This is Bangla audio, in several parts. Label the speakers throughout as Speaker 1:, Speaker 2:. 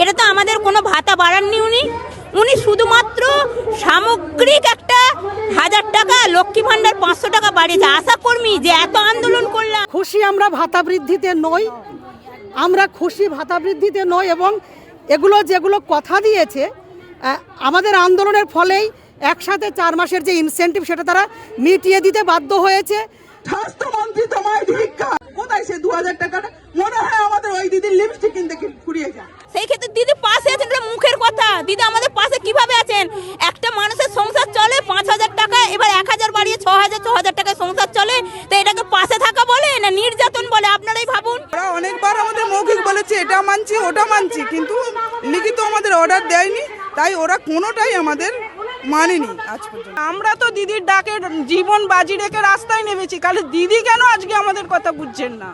Speaker 1: এটা তো আমাদের কোনো ভাতা বাড়াননি উনি শুধুমাত্র সামগ্রিক একটা 1000 টাকা, লক্ষ্মী ভান্ডার 500 টাকা বাড়িয়েছে। আশা কর্মী যে এত আন্দোলন করলাম,
Speaker 2: খুশি আমরা ভাতা বৃদ্ধিতে নই, আমরা খুশি ভাতা বৃদ্ধিতে নই। এবং এগুলো যেগুলো কথা দিয়েছে আমাদের আন্দোলনের ফলেই একসাথে 4 মাসের যে ইনসেন্টিভ সেটা তারা মিটিয়ে দিতে বাধ্য হয়েছে।
Speaker 3: স্বাস্থ্যমন্ত্রী তোমায় ধিক্কার, কোথায় সে 2000 টাকাটা? মনে হয় আমাদের ওই দিদির লিপস্টিক কিনতে ফুরিয়ে যায়।
Speaker 1: সেই ক্ষেত্রে দিদি পাশে আছেন, এটা মুখের কথা। দিদি আমাদের পাশে কিভাবে আছেন? একটা মানুষের সংসার চলে 5000 টাকা, এবার 1000 বাড়িয়ে 6000 টাকায় সংসার চলে, তো এটাকে পাশে থাকা বলে না নির্যাতন বলে? আপনারাই ভাবুন।
Speaker 3: ওরা অনেকবার আমাদের মৌখিক বলেছে এটা মানছি ওটা মানছি, কিন্তু লিখিত আমাদের অর্ডার দেয়নি, তাই ওরা কোনোটাই আমাদের মানেনি আজ পর্যন্ত। আমরা তো দিদির ডাকে জীবন বাজি রেখে রাস্তায় নেমেছি, কালে দিদি কেন আজকে আমাদের কথা বুঝছেন না?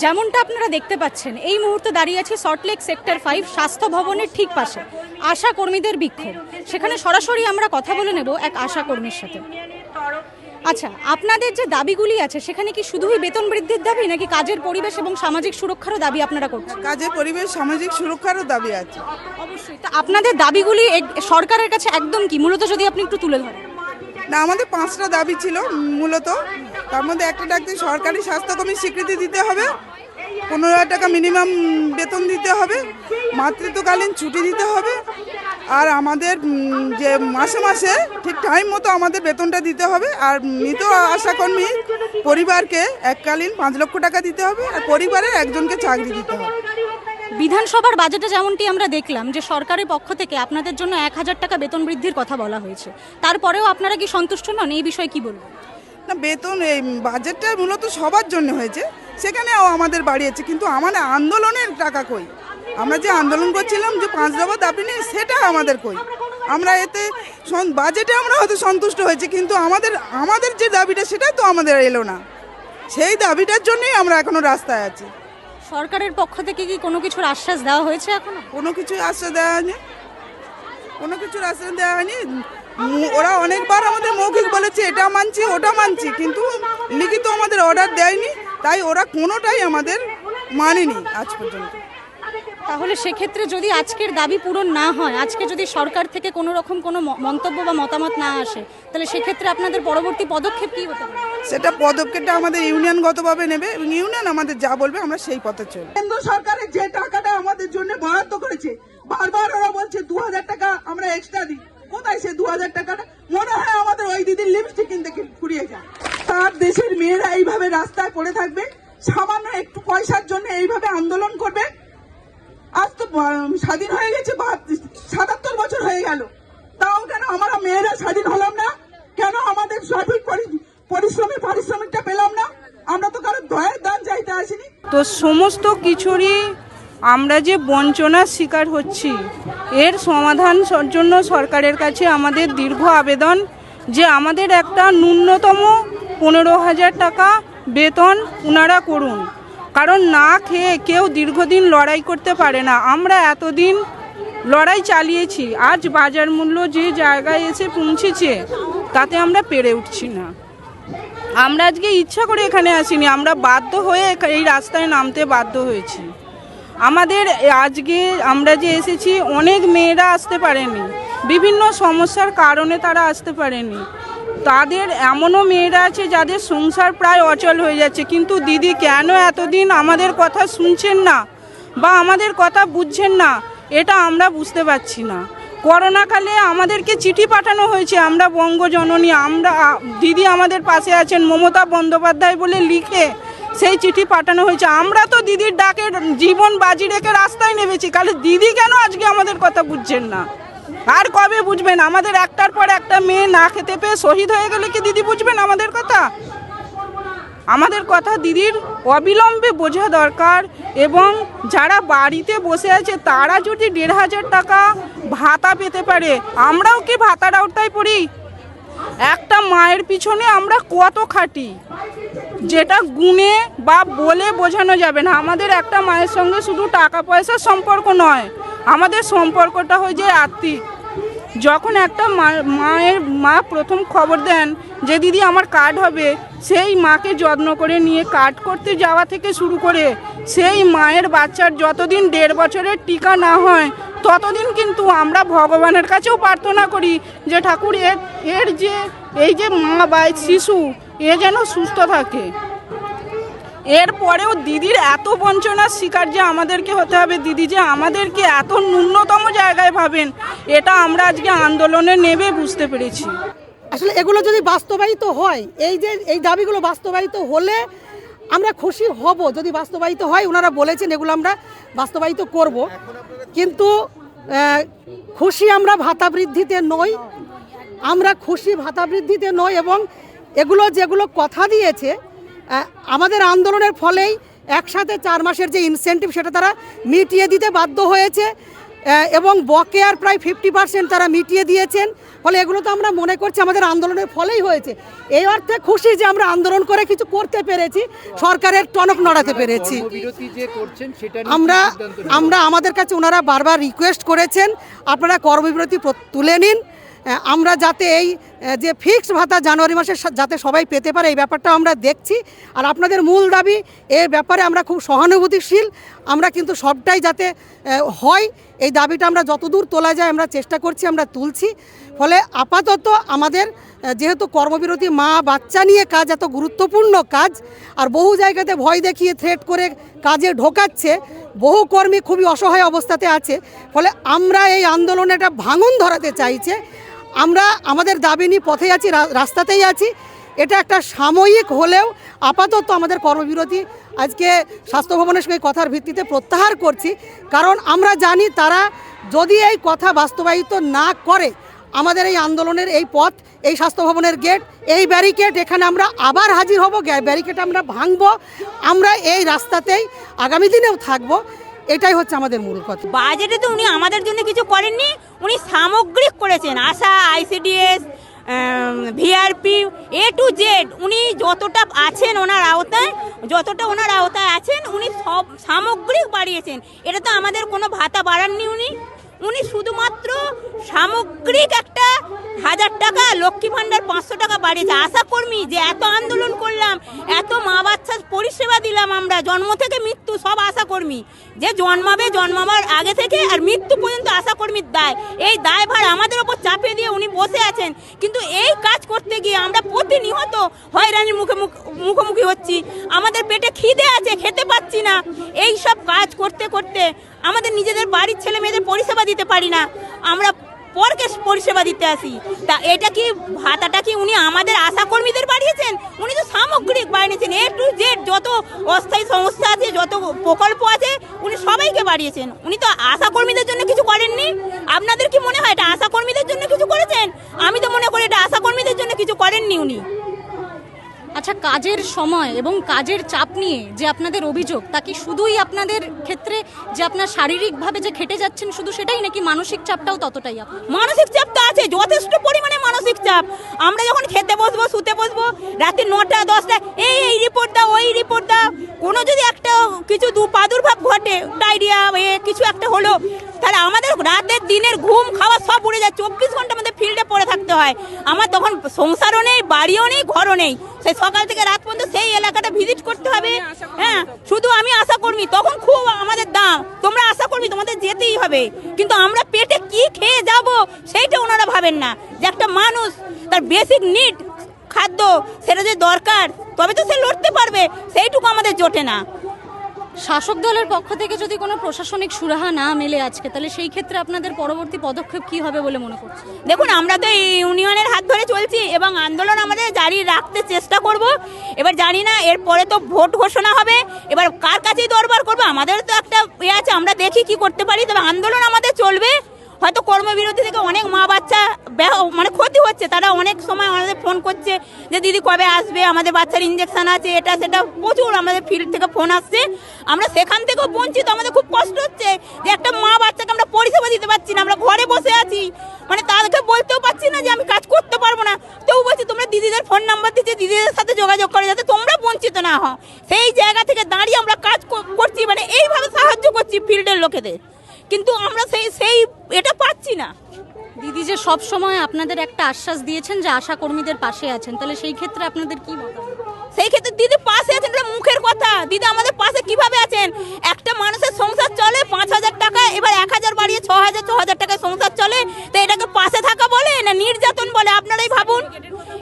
Speaker 4: যেমনটা আপনারা দেখতে পাচ্ছেন, এই মুহূর্তে দাঁড়িয়ে আছি সল্টলেক সেক্টর 5 স্বাস্থ্য ভবনের ঠিক পাশে। আশা কর্মীদের বিক্ষোভ, সেখানে সরাসরি আমরা কথা বলে নেব এক আশা কর্মীর সাথে। আচ্ছা, আপনাদের যে দাবিগুলি আছে সেখানে কি শুধুই বেতন বৃদ্ধির দাবি, নাকি কাজের পরিবেশ এবং সামাজিক সুরক্ষারও দাবি আপনারা করছেন?
Speaker 3: কাজের পরিবেশ সামাজিক সুরক্ষারও দাবি আছে।
Speaker 4: অবশ্যই। তা আপনাদের দাবিগুলি সরকারের কাছে একদম কি, মূলত যদি আপনি একটু তুলে ধরেন?
Speaker 3: না, আমাদের 5টা দাবি ছিল মূলত। তার মধ্যে একটা ডাকতে সরকারি স্বাস্থ্যকর্মীর স্বীকৃতি দিতে হবে, 15,000 টাকা মিনিমাম বেতন দিতে হবে, মাতৃত্বকালীন ছুটি দিতে হবে, আর আমাদের যে মাসে মাসে ঠিক টাইম মতো আমাদের বেতনটা দিতে হবে। আর মৃত আশাকর্মী পরিবারকে এককালীন 5 লক্ষ টাকা দিতে হবে, আর পরিবারের একজনকে চাকরি দিতে হবে।
Speaker 4: বিধানসভার বাজেটে যেমনটি আমরা দেখলাম যে সরকারের পক্ষ থেকে আপনাদের জন্য 1000 টাকা বেতন বৃদ্ধির কথা বলা হয়েছে, তারপরেও আপনারা কি সন্তুষ্ট নন? এই বিষয়ে কি বলবেন?
Speaker 3: না, বেতন এই বাজেটটা মূলত সবার জন্য হয়েছে, সেখানেও আমাদের বাড়িয়েছে, কিন্তু আমাদের আন্দোলনের টাকা কই? আমরা যে আন্দোলন করছিলাম যে 5 দফা দাবি নিয়ে, সেটা আমাদের কই? আমরা এতে বাজেটে আমরা হয়তো সন্তুষ্ট হয়েছি, কিন্তু আমাদের যে দাবিটা সেটা তো আমাদের এলো না। সেই দাবিটার জন্যই আমরা এখনো রাস্তায় আছি।
Speaker 4: সরকারের পক্ষ থেকে কি কোনো কিছুর আশ্বাস দেওয়া হয়েছে এখনো?
Speaker 3: কোনো কিছু আশ্বাস দেওয়া হয়নি, কোনো কিছুর আশ্বাস দেওয়া হয়নি। ওরা অনেকবার আমাদের মৌখিক বলেছে এটা মানছি ওটা মানছি, কিন্তু লিখিত আমাদের অর্ডার দেয়নি, তাই ওরা কোনোটাই আমাদের মানেনি আজ পর্যন্ত।
Speaker 4: তাহলে সেক্ষেত্রে যদি আজকের দাবি পূরণ না হয়, আজকে যদি সরকার থেকে কোনো রকম কোনো মন্তব্য বা মতামত না আসে, তাহলে সেক্ষেত্রে আপনাদের পরবর্তী পদক্ষেপ কী হতে পারে?
Speaker 3: সেটা পদক্ষেপটা আমাদের ইউনিয়নগতভাবে নেবে, এবং ইউনিয়ন আমাদের যা বলবে আমরা সেই পথে চলব। কেন্দ্র সরকারের যে টাকাটা আমাদের জন্য বরাদ্দ করেছে, বারবার ওরা বলছে 2000 টাকা আমরা এক্সট্রা দিই, কোথায় সে 2000 টাকাটা? মনে হয় আমাদের ওই দিদির লিপস্টিক কিনতে ফুরিয়ে যায়। তার দেশের মেয়েরা এইভাবে রাস্তায় পড়ে থাকবে, সামান্য একটু পয়সার জন্য এইভাবে আন্দোলন করবে? আজ তো স্বাধীন হয়ে গেছে, 77 বছর হয়ে গেল, তাও কেন আমরা মেয়েরা স্বাধীন হলাম না? কেন আমাদের সঠিক পারিশ্রমিকটা পেলাম না? আমরা তো কারো দয়ের দান চাইতে আসিনি। তো সমস্ত কিছুরই আমরা যে বঞ্চনার শিকার হচ্ছি, এর সমাধান জন্য সরকারের কাছে আমাদের দীর্ঘ আবেদন যে আমাদের একটা ন্যূনতম 15,000 টাকা বেতন ওনারা করুন। কারণ না খেয়ে কেউ দীর্ঘদিন লড়াই করতে পারে না। আমরা এতদিন লড়াই চালিয়েছি, আজ বাজার মূল্য যে জায়গায় এসে পৌঁছেছে তাতে আমরা পেরে উঠছি না। আমরা আজকে ইচ্ছা করে এখানে আসিনি, আমরা বাধ্য হয়ে এই রাস্তায় নামতে বাধ্য হয়েছি। আমাদের আজকে আমরা যে এসেছি, অনেক মেয়েরা আসতে পারেনি, বিভিন্ন সমস্যার কারণে তারা আসতে পারেনি। তাদের এমনও মেয়েরা আছে যাদের সংসার প্রায় অচল হয়ে যাচ্ছে, কিন্তু দিদি কেন এতদিন আমাদের কথা শুনছেন না বা আমাদের কথা বুঝছেন না, এটা আমরা বুঝতে পারছি না। করোনাকালে আমাদেরকে চিঠি পাঠানো হয়েছে, আমরা বঙ্গজননী, আমরা দিদি আমাদের পাশে আছেন মমতা বন্দ্যোপাধ্যায় বলে লিখে সেই চিঠি পাঠানো হয়েছে। আমরা তো দিদির ডাকে জীবন বাজি রেখে রাস্তায় নেমেছি, কালে দিদি কেন আজকে আমাদের কথা বুঝছেন না? আর কবে বুঝবেন? আমাদের একটার পর একটা মেয়ে না খেতে পেয়ে শহীদ হয়ে গেলে কি দিদি বুঝবেন আমাদের কথা? আমাদের কথা দিদির অবিলম্বে বোঝা দরকার। এবং যারা বাড়িতে বসে আছে তারা যদি 1,500 টাকা ভাতা পেতে পারে, আমরাও কি ভাতার আওতায় পড়ি? একটা মায়ের পিছনে আমরা কত খাটি, যেটা গুণে বা বলে বোঝানো যাবে না। আমাদের একটা মায়ের সঙ্গে শুধু টাকা পয়সার সম্পর্ক নয়, আমাদের সম্পর্কটা হয়ে যায় আত্মিক। যখন একটা মা প্রথম খবর দেন যে দিদি আমার কার্ড হবে, সেই মাকে যত্ন করে নিয়ে কার্ড করতে যাওয়া থেকে শুরু করে সেই মায়ের বাচ্চার যতদিন 1.5 বছরের টিকা না হয় ততদিন কিন্তু আমরা ভগবানের কাছেও প্রার্থনা করি যে ঠাকুর এর যে এই যে মা বা শিশু এ যেন সুস্থ থাকে। এরপরেও দিদির এত বঞ্চনার শিকার যে আমাদেরকে হতে হবে, দিদি যে আমাদেরকে এত ন্যূনতম জায়গায় ভাবেন, এটা আমরা আজকে আন্দোলনে নেমে বুঝতে পেরেছি।
Speaker 2: আসলে এগুলো যদি বাস্তবায়িত হয়, এই দাবিগুলো বাস্তবায়িত হলে আমরা খুশি হব। যদি বাস্তবায়িত হয়, ওনারা বলেছেন এগুলো আমরা বাস্তবায়িত করব, কিন্তু খুশি আমরা ভাতা বৃদ্ধিতে নই, আমরা খুশি ভাতা বৃদ্ধিতে নই। এবং এগুলো যেগুলো কথা দিয়েছে আমাদের আন্দোলনের ফলেই একসাথে 4 মাসের যে ইনসেন্টিভ সেটা তারা মিটিয়ে দিতে বাধ্য হয়েছে এবং বকেয়ার প্রায় 50% তারা মিটিয়ে দিয়েছেন। ফলে এগুলো তো আমরা মনে করছি আমাদের আন্দোলনের ফলেই হয়েছে। এই অর্থে খুশি যে আমরা আন্দোলন করে কিছু করতে পেরেছি, সরকারের টনক নড়াতে পেরেছি। আমরা আমাদের কাছে ওনারা বারবার রিকোয়েস্ট করেছেন আপনারা কর্মবিরতি তুলে নিন, আমরা যাতে এই যে ফিক্সড ভাতা জানুয়ারি মাসে যাতে সবাই পেতে পারে এই ব্যাপারটা আমরা দেখছি। আর আপনাদের মূল দাবি এর ব্যাপারে আমরা খুব সহানুভূতিশীল, আমরা কিন্তু সবটাই যাতে হয় এই দাবিটা আমরা যতদূর তোলা যায় আমরা চেষ্টা করছি, আমরা তুলছি। ফলে আপাতত আমাদের যেহেতু কর্মবিরতি মা বাচ্চা নিয়ে কাজ এত গুরুত্বপূর্ণ কাজ, আর বহু জায়গাতে ভয় দেখিয়ে থ্রেট করে কাজে ঢোকাচ্ছে, বহু কর্মী খুবই অসহায় অবস্থাতে আছে। ফলে আমরা এই আন্দোলনে একটা ভাঙন ধরাতে চাইছে। আমরা আমাদের দাবি নিয়ে পথে আছি, রাস্তাতেই আছি। এটা একটা সাময়িক হলেও আপাতত আমাদের কর্মবিরতি আজকে স্বাস্থ্য ভবনের সঙ্গে কথার ভিত্তিতে প্রত্যাহার করছি, কারণ আমরা জানি তারা যদি এই কথা বাস্তবায়িত না করে আমাদের এই আন্দোলনের এই পথ, এই স্বাস্থ্য ভবনের গেট, এই ব্যারিকেড, এখানে আমরা আবার হাজির হব, ব্যারিকেড আমরা ভাঙবো, আমরা এই রাস্তাতেই আগামী দিনেও থাকবো। এটাই হচ্ছে আমাদের মূল কথা।
Speaker 1: বাজেটে তো উনি আমাদের জন্য কিছু করেননি, উনি সামগ্রিক করেছেন। ASHA, ICDS, VRP, A to Z উনি যতটা আছেন ওনার আওতায় আছেন উনি সব সামগ্রিক বাড়িয়েছেন। এটা তো আমাদের কোনো ভাতা বাড়াননি উনি শুধুমাত্র সামগ্রিক একটা 1000 টাকা, লক্ষ্মী ভাণ্ডার 500 টাকা বাড়িয়েছে। আশাকর্মী যে এত আন্দোলন করলাম, এত মা বাচ্চার পরিষেবা দিলাম, আমরা জন্ম থেকে মৃত্যু সব আশাকর্মী, যে জন্মাবার আগে থেকে আর মৃত্যু পর্যন্ত আশাকর্মীর দায়, এই দায়ভার আমাদের ওপর চাপিয়ে দিয়ে উনি বসে আছেন। কিন্তু এই কাজ করতে গিয়ে আমরা প্রতিনিয়ত হয়রানির মুখোমুখি হচ্ছি। আমাদের পেটে খিদে আছে, খেতে পাচ্ছি না। এই সব কাজ করতে করতে আমাদের নিজেদের বাড়ির ছেলে মেয়েদের পরিষেবা দিতে পারি না, আমরা পরকে পরিষেবা দিতে আসি। তা এটা কি ভাতাটা কি উনি আমাদের আশাকর্মীদের বাড়িয়েছেন? উনি তো সামগ্রিক বাড়িয়েছেন। A to Z যত অস্থায়ী সংস্থা আছে, যত প্রকল্প আছে, উনি সবাইকে বাড়িয়েছেন। উনি তো আশাকর্মীদের জন্য কিছু করেননি। আপনাদের কি মনে হয় এটা আশাকর্মীদের জন্য কিছু করেছেন? আমি তো মনে করি এটা আশাকর্মীদের জন্য কিছু করেননি উনি।
Speaker 4: আচ্ছা, কাজের সময় এবং কাজের চাপ নিয়ে যে আপনাদের অভিযোগ, তা কি শুধুই আপনাদের ক্ষেত্রে যে আপনার শারীরিকভাবে যে খেটে যাচ্ছেন শুধু সেটাই, নাকি মানসিক চাপটাও ততটাই?
Speaker 1: মানসিক চাপ তো আছে, যথেষ্ট পরিমাণে মানসিক চাপ। আমরা যখন খেতে বসবো, শুতে বসবো, রাতে 9টা 10টা এই রিপোর্ট দাও, ওই রিপোর্ট দাও, কোনো যদি একটা কিছু প্রাদুর্ভাব ঘটে, ডায়রিয়া কিছু একটা হলো, তাহলে আমাদের রাতের দিনের ঘুম খাওয়া সব উড়ে যায়। 24 ঘন্টা আমাদের ফিল্ডে পড়ে থাকতে হয়। আমার তখন সংসারও নেই, বাড়িও নেই, ঘরও নেই। সেই সকাল থেকে রাত পর্যন্ত সেই এলাকাটা ভিজিট করতে হবে। হ্যাঁ, শুধু আমি আশাকর্মী, তখন খুব আমাদের দাম। তোমরা আশাকর্মী, তোমাদের যেতেই হবে। কিন্তু আমরা পেটে কি খেয়ে যাব সেইটা ওনারা ভাবেন না, যে একটা মানুষ তার বেসিক নিড খাদ্য সেটা যে দরকার, তবে তো সে লড়তে পারবে, সেইটুকু আমাদের জোটে না।
Speaker 4: শাসক দলের পক্ষ থেকে যদি কোনো প্রশাসনিক সুরাহা না মেলে আজকে, তাহলে সেই ক্ষেত্রে আপনাদের পরবর্তী পদক্ষেপ কি হবে বলে মনে করছেন?
Speaker 1: দেখুন, আমরা তো এই ইউনিয়নের হাত ধরে চলছি এবং আন্দোলন আমাদের জারি রাখতে চেষ্টা করব। এবার জানি না, এরপরে তো ভোট ঘোষণা হবে, এবার কার কাছেই দরবার করবো, আমাদের তো একটা আছে, আমরা দেখি কি করতে পারি। তবে আন্দোলন আমাদের চলবে। হয়তো কর্মবিরতি থেকে অনেক মা বাচ্চা ক্ষতি হচ্ছে, তারা অনেক সময় আমাদের ফোন করছে যে দিদি কবে আসবে, আমাদের বাচ্চার ইঞ্জেকশন আছে, এটা সেটা প্রচুর আমাদের ফিল্ড থেকে ফোন আসছে। আমরা সেখান থেকেও বঞ্চিত, আমাদের খুব কষ্ট হচ্ছে যে একটা মা বাচ্চাকে আমরা পরিষেবা দিতে পারছি না, আমরা ঘরে বসে আছি, তাদেরকে বলতেও পারছি না যে আমি কাজ করতে পারবো না। তবু বলছি তোমরা দিদিদের ফোন নাম্বার দিচ্ছে, দিদিদের সাথে যোগাযোগ করে যাতে তোমরা বঞ্চিত না হও। সেই জায়গা থেকে দাঁড়িয়ে আমরা কাজ করছি, এইভাবে সাহায্য করছি ফিল্ডের লোকেদের, কিন্তু আমরা সেই এটা পাচ্ছি না।
Speaker 4: দিদি যে সব সময় আপনাদের একটা আশ্বাস দিয়েছেন যে আশা কর্মীদের পাশে আছেন, তাহলে সেই ক্ষেত্রে আপনাদের কি মতামত?
Speaker 1: সেই ক্ষেত্রে দিদি পাশে আছেন, এটা মুখের কথা। দিদি আমাদের পাশে কিভাবে আছেন? একটা মানুষের সংসার চলে 5,000 টাকা, এবার 1,000 বাড়িয়ে 6,000 টাকায় সংসার চলে, তো এটাকে পাশে থাকা বলে না নির্যাতন বলে? আপনারাই ভাবুন।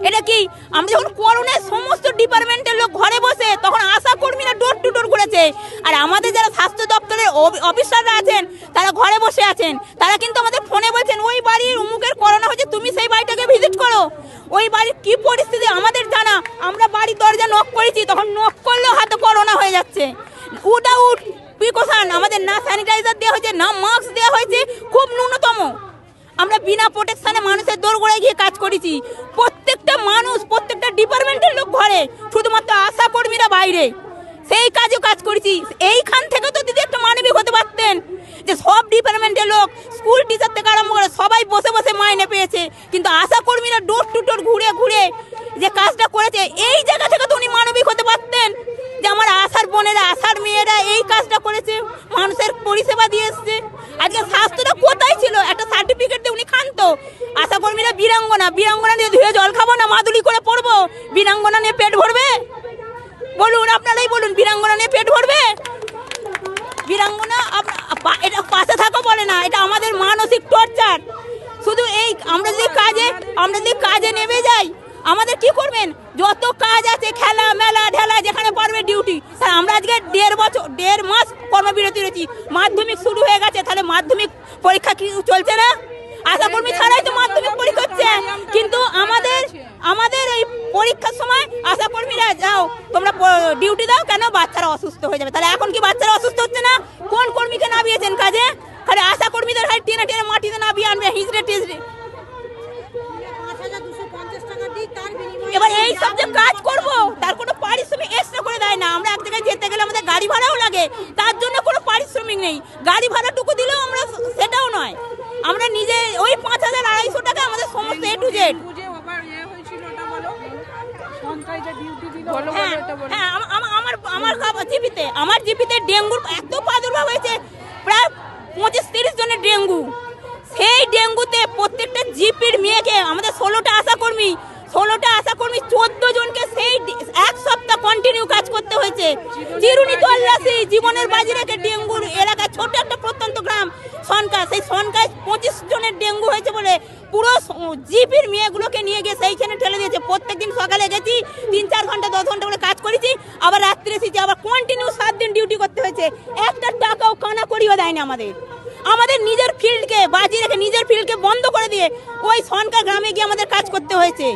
Speaker 1: এটা কি আমরা যখন করোনায় সমস্ত ডিপার্টমেন্টের লোক ঘরে বসে, তখন আশা কর্মীরা ডোর টু ডোর ঘুরেছে, আর আমাদের যারা স্বাস্থ্য দপ্তরের অফিসাররা আছেন তারা ঘরে বসে আছেন। তারা কিন্তু আমাদের ফোনে বলছেন ওই বাড়ির উমুকের করোনা হয়েছে, তুমি সেই বাড়িটাকে ভিজিট করো। ওই বাড়ির কি পরিস্থিতি আমাদের জানা। আমরা বাড়ির দরজা নক করেছি, তখন নক করলেও হাতে করোনা হয়ে যাচ্ছে। উইদাউট প্রিকশন, আমাদের না স্যানিটাইজার দেওয়া হয়েছে, না মাস্ক দেওয়া হয়েছে, খুব ন্যূনতম। আমরা বিনা প্রোটেকশনে মানুষের দোরগোড়ায় গিয়ে কাজ করেছি। প্রত্যেকটা মানুষ, প্রত্যেকটা ডিপার্টমেন্টের লোক ঘরে, শুধুমাত্র আশা কর্মীরা বাইরে, সেই কাজও কাজ করেছি। এইখান থেকে তো দিদি একটা মানবিক হতে পারতেন, যে সব ডিপার্টমেন্টের লোক, স্কুল টিচার থেকে আরম্ভ করে সবাই বসে বসে মাইনে পেয়েছে, কিন্তু আশা কর্মীরা ডোর টু ডোর ঘুরে ঘুরে যে কাজটা করেছে, এই জায়গা থেকে তো উনি মানবিক হতে পারতেন, যে আমার আশার বোনেরা, আশার মেয়েরা এই কাজটা করেছে, মানুষের পরিষেবা দিয়ে এসছে। আজকে স্বাস্থ্যটা কোথায় ছিল? একটা সার্টিফিকেট দিয়ে উনি খান তো। আশা কর্মীরা বীরাঙ্গনা, বীরাঙ্গনা নিয়ে ধুয়ে জল খাবো না মাদুলি করে পড়বো? বীরাঙ্গনা নিয়ে পেট ভরবে? বলুন, আপনারাই বলুন, বীরাঙ্গনা নিয়ে পেট ভরবে? বীরাঙ্গনা এটা পাশে থাকো বলে না, এটা আমাদের মানসিক টর্চার। শুধু এই আমরা যদি কাজে নেমে যাই, আমাদের কি করবেন? যত কাজ আছে, খেলা মেলা ঢেলা, যেখানে পারবে ডিউটি। তাহলে আমরা আজকে 1.5 মাস কর্মবিরতি রয়েছি। মাধ্যমিক শুরু হয়ে গেছে, তাহলে মাধ্যমিক পরীক্ষা কি চলছে না? আশা কর্মী ছাড়াই তো মাধ্যমিক পরীক্ষা হচ্ছে, কিন্তু আমাদের এই পরীক্ষার সময় আশা কর্মীরা যাও তোমরা ডিউটি দাও, কেন? বাচ্চারা অসুস্থ হয়ে যাবে। তাহলে এখন কি বাচ্চারা অসুস্থ হচ্ছে না? কোন কর্মীকে নামিয়েছেন কাজে? খালি আশা কর্মীদের হাই টেনে টেনে মাটিতে নামিয়ে আনবে, হিজড়ে টিজড়ে। এবার এই সব যে কাজ করবো, তার কোনো পারিশ্রমিক এক্সট্রা করে দেয় না। আমরা এক জায়গায় যেতে গেলে আমাদের গাড়ি ভাড়াও লাগে, তার জন্য কোনো পারিশ্রমিক নেই। গাড়ি ভাড়াটুকু দিলেও আমরা সেটাও নয়, আমরা নিজে ওই 5,200 টাকা আমাদের সমস্ত এ টু জেড। আমার জিপিতে ডেঙ্গুর এত প্রাদুর্ভাব হয়েছে, প্রায় 25-30 জনের ডেঙ্গু। সেই ডেঙ্গুতে প্রত্যেকটা জিপির মেয়েকে, আমাদের 16টা আশা কর্মী 14 জনকে সেই 1 সপ্তাহ কন্টিনিউ কাজ করতে হয়েছে। চিরুনি তল্লাশি, জীবনের বাজি রেখে ডেঙ্গুর এলাকায় ছোট একটা প্রত্যন্ত গ্রাম সনকা, সেই সনকায় 25 জনের ডেঙ্গু হয়েছে বলে পুরো জিপির মেয়েগুলোকে নিয়ে গিয়ে সেইখানে ঠেলে দিয়েছে। প্রত্যেকদিন সকালে গেছি, 3-4 ঘন্টা 10 ঘন্টা করে কাজ করেছি, আবার রাত্রে এসেছি, আবার কন্টিনিউ 7 দিন ডিউটি করতে হয়েছে। একটা টাকাও কানা করিও দেয়নি আমাদের নিজের ফিল্ডকে বাজি রেখে, নিজের ফিল্ডকে বন্ধ করে দিয়ে ওই সনকা গ্রামে গিয়ে আমাদের কাজ করতে হয়েছে।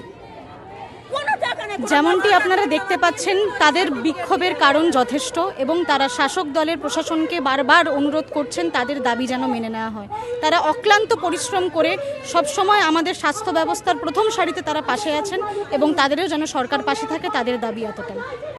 Speaker 4: যেমনটি আপনারা দেখতে পাচ্ছেন, তাদের বিক্ষোভের কারণ যথেষ্ট এবং তারা শাসক দলের প্রশাসনকে বারবার অনুরোধ করছেন তাদের দাবি যেন মেনে নেওয়া হয়। তারা অক্লান্ত পরিশ্রম করে সবসময় আমাদের স্বাস্থ্য ব্যবস্থার প্রথম সারিতে তারা পাশে আছেন এবং তাদেরও যেন সরকার পাশে থাকে, তাদের দাবি এতটাই।